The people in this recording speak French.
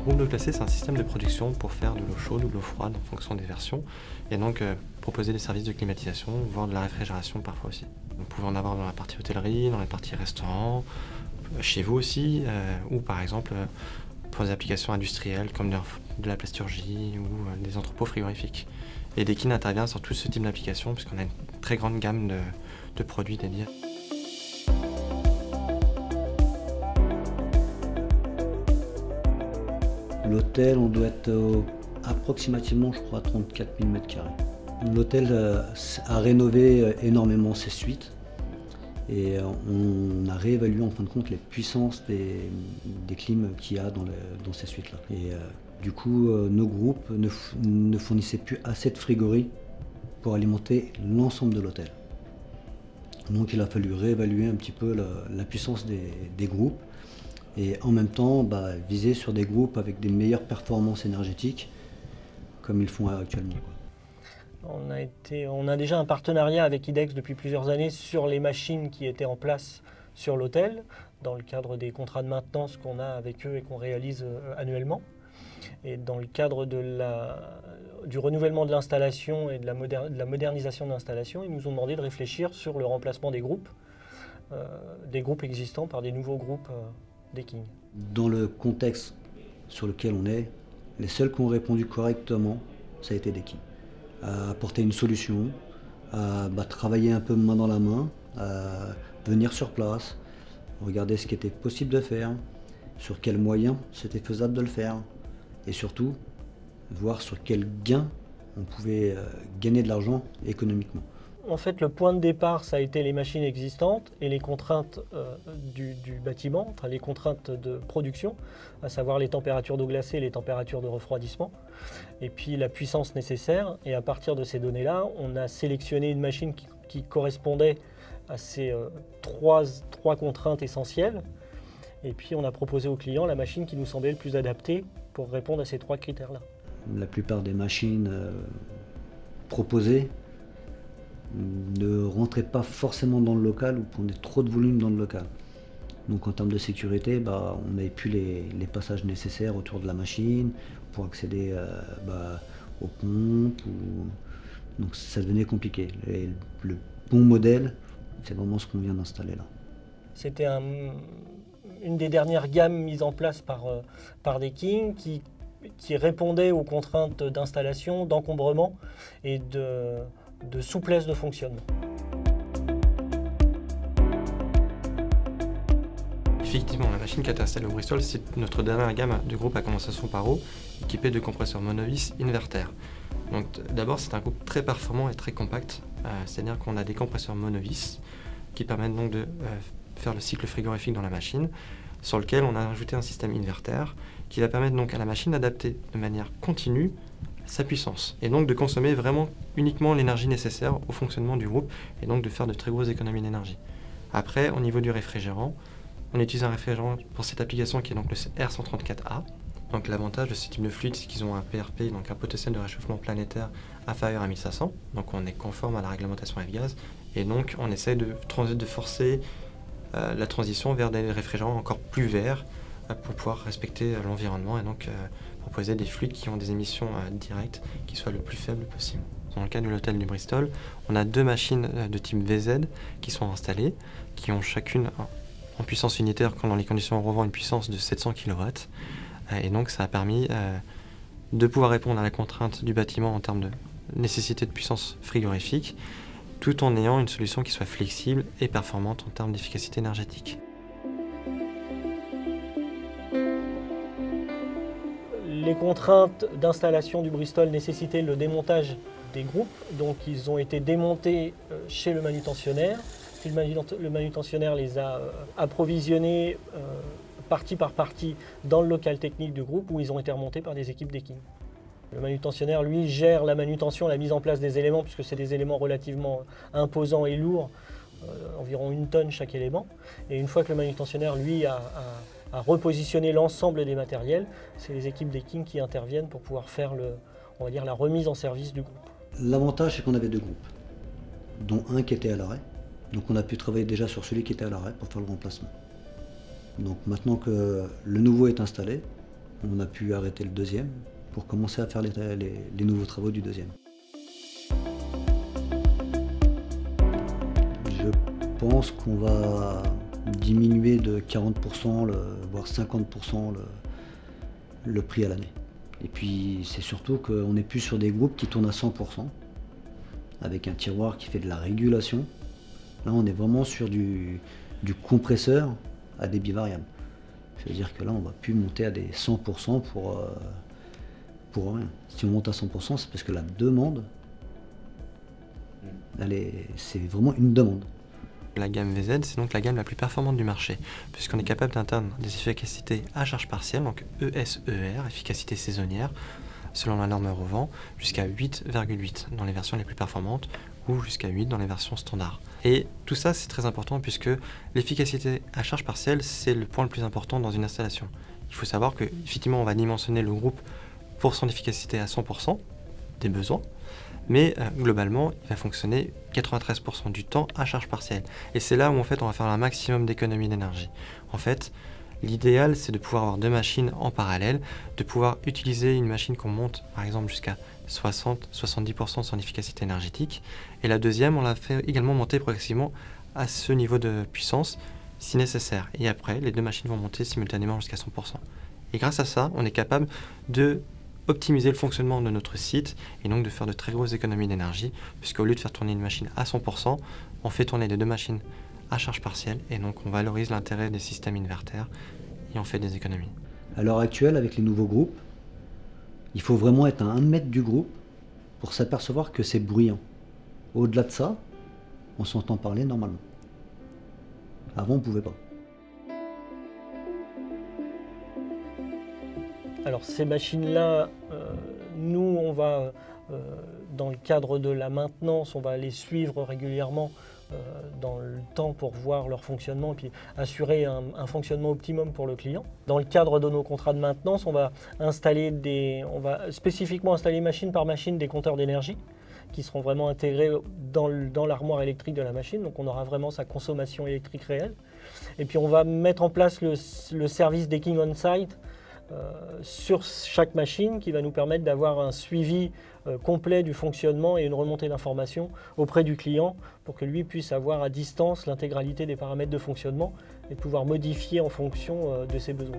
groupe d'eau glacée, c'est un système de production pour faire de l'eau chaude ou de l'eau froide en fonction des versions, et donc proposer des services de climatisation, voire de la réfrigération parfois aussi. Vous pouvez en avoir dans la partie hôtellerie, dans la partie restaurant, chez vous aussi, ou par exemple pour des applications industrielles comme de la plasturgie ou des entrepôts frigorifiques. Et Deakin intervient sur tout ce type d'applications puisqu'on a une très grande gamme de produits dédiés. L'hôtel, on doit être approximativement, je crois, à 34 000 m². L'hôtel a rénové énormément ses suites et on a réévalué en fin de compte les puissances des clims qu'il y a dans ces suites-là. Et du coup, nos groupes ne fournissaient plus assez de frigories pour alimenter l'ensemble de l'hôtel. Donc il a fallu réévaluer un petit peu la puissance des groupes et en même temps viser sur des groupes avec des meilleures performances énergétiques comme ils font actuellement. On a déjà un partenariat avec IDEX depuis plusieurs années sur les machines qui étaient en place sur l'hôtel, dans le cadre des contrats de maintenance qu'on a avec eux et qu'on réalise annuellement. Et dans le cadre du renouvellement de l'installation et de la modernisation de l'installation, ils nous ont demandé de réfléchir sur le remplacement des groupes existants par des nouveaux groupes Deakin. Dans le contexte sur lequel on est, les seuls qui ont répondu correctement, ça a été Deakin. À apporter une solution, à travailler un peu main dans la main, à venir sur place, regarder ce qui était possible de faire, sur quels moyens c'était faisable de le faire, et surtout voir sur quel gain on pouvait gagner de l'argent économiquement. En fait, le point de départ, ça a été les machines existantes et les contraintes du bâtiment, enfin les contraintes de production, à savoir les températures d'eau glacée et les températures de refroidissement, et puis la puissance nécessaire. Et à partir de ces données-là, on a sélectionné une machine qui correspondait à ces trois contraintes essentielles. Et puis on a proposé au client la machine qui nous semblait le plus adaptée pour répondre à ces trois critères-là. La plupart des machines proposées ne rentraient pas forcément dans le local ou prenaient trop de volume dans le local. Donc en termes de sécurité, on n'avait plus les passages nécessaires autour de la machine pour accéder aux pompes. Donc ça devenait compliqué. Et le bon modèle, c'est vraiment ce qu'on vient d'installer là. C'était une des dernières gammes mises en place par Deakin qui répondait aux contraintes d'installation, d'encombrement et de souplesse de fonctionnement. Effectivement, la machine qui a été installée au Bristol, c'est notre dernière gamme du groupe à condensation par eau, équipée de compresseurs monovis inverter. Donc d'abord, c'est un groupe très performant et très compact, c'est-à-dire qu'on a des compresseurs monovis qui permettent donc de faire le cycle frigorifique dans la machine, sur lequel on a ajouté un système inverter qui va permettre donc à la machine d'adapter de manière continue sa puissance et donc de consommer vraiment uniquement l'énergie nécessaire au fonctionnement du groupe et donc de faire de très grosses économies d'énergie. Après, au niveau du réfrigérant, on utilise un réfrigérant pour cette application qui est donc le R134A. Donc l'avantage de ce type de fluide, c'est qu'ils ont un PRP, donc un potentiel de réchauffement planétaire inférieur à 1500, donc on est conforme à la réglementation F-gaz et donc on essaie de forcer la transition vers des réfrigérants encore plus verts pour pouvoir respecter l'environnement et donc proposer des fluides qui ont des émissions directes qui soient le plus faibles possible. Dans le cas de l'hôtel du Bristol, on a deux machines de type VZ qui sont installées, qui ont chacune en puissance unitaire, quand dans les conditions on revend une puissance de 700 kW. Et donc ça a permis de pouvoir répondre à la contrainte du bâtiment en termes de nécessité de puissance frigorifique, tout en ayant une solution qui soit flexible et performante en termes d'efficacité énergétique. Les contraintes d'installation du Bristol nécessitaient le démontage des groupes, donc ils ont été démontés chez le manutentionnaire. Puis le manutentionnaire les a approvisionnés partie par partie dans le local technique du groupe où ils ont été remontés par des équipes Deakin. Le manutentionnaire, lui, gère la manutention, la mise en place des éléments, puisque c'est des éléments relativement imposants et lourds, environ 1 tonne chaque élément. Et une fois que le manutentionnaire, lui, a repositionné l'ensemble des matériels, c'est les équipes Deakin qui interviennent pour pouvoir faire on va dire, la remise en service du groupe. L'avantage, c'est qu'on avait 2 groupes, dont un qui était à l'arrêt. Donc on a pu travailler déjà sur celui qui était à l'arrêt pour faire le remplacement. Donc maintenant que le nouveau est installé, On a pu arrêter le deuxième pour commencer à faire les nouveaux travaux du deuxième. Je pense qu'on va diminuer de 40%, voire 50% le prix à l'année. Et puis c'est surtout qu'on n'est plus sur des groupes qui tournent à 100%, avec un tiroir qui fait de la régulation. Là on est vraiment sur du compresseur à débit variable. C'est-à-dire que là on ne va plus monter à des 100% pour rien. Si on monte à 100%, c'est parce que la demande, c'est vraiment une demande. La gamme VZ, c'est donc la gamme la plus performante du marché, puisqu'on est capable d'atteindre des efficacités à charge partielle, donc ESER, efficacité saisonnière, selon la norme Eurovent, jusqu'à 8,8 dans les versions les plus performantes, ou jusqu'à 8 dans les versions standards. Et tout ça, c'est très important, puisque l'efficacité à charge partielle, c'est le point le plus important dans une installation. Il faut savoir que, effectivement, on va dimensionner le groupe pour son efficacité à 100% des besoins, mais globalement, il va fonctionner 93% du temps à charge partielle. Et c'est là où en fait, on va faire un maximum d'économie d'énergie. En fait, l'idéal, c'est de pouvoir avoir deux machines en parallèle, de pouvoir utiliser une machine qu'on monte par exemple jusqu'à 60-70% de son efficacité énergétique. Et la deuxième, on la fait également monter progressivement à ce niveau de puissance si nécessaire. Et après, les deux machines vont monter simultanément jusqu'à 100%. Et grâce à ça, on est capable de optimiser le fonctionnement de notre site et donc de faire de très grosses économies d'énergie, puisqu'au lieu de faire tourner une machine à 100%, on fait tourner les deux machines à charge partielle et donc on valorise l'intérêt des systèmes inverters et on fait des économies. À l'heure actuelle, avec les nouveaux groupes, il faut vraiment être à 1 mètre du groupe pour s'apercevoir que c'est bruyant. Au-delà de ça, on s'entend parler normalement. Avant, on ne pouvait pas. Alors ces machines-là, nous on va, dans le cadre de la maintenance, on va les suivre régulièrement dans le temps pour voir leur fonctionnement et puis assurer un fonctionnement optimum pour le client. Dans le cadre de nos contrats de maintenance, on va spécifiquement installer machine par machine des compteurs d'énergie qui seront vraiment intégrés dans l'armoire électrique de la machine, donc on aura vraiment sa consommation électrique réelle. Et puis on va mettre en place le service decking on-site sur chaque machine qui va nous permettre d'avoir un suivi complet du fonctionnement et une remontée d'informations auprès du client pour que lui puisse avoir à distance l'intégralité des paramètres de fonctionnement et pouvoir modifier en fonction de ses besoins.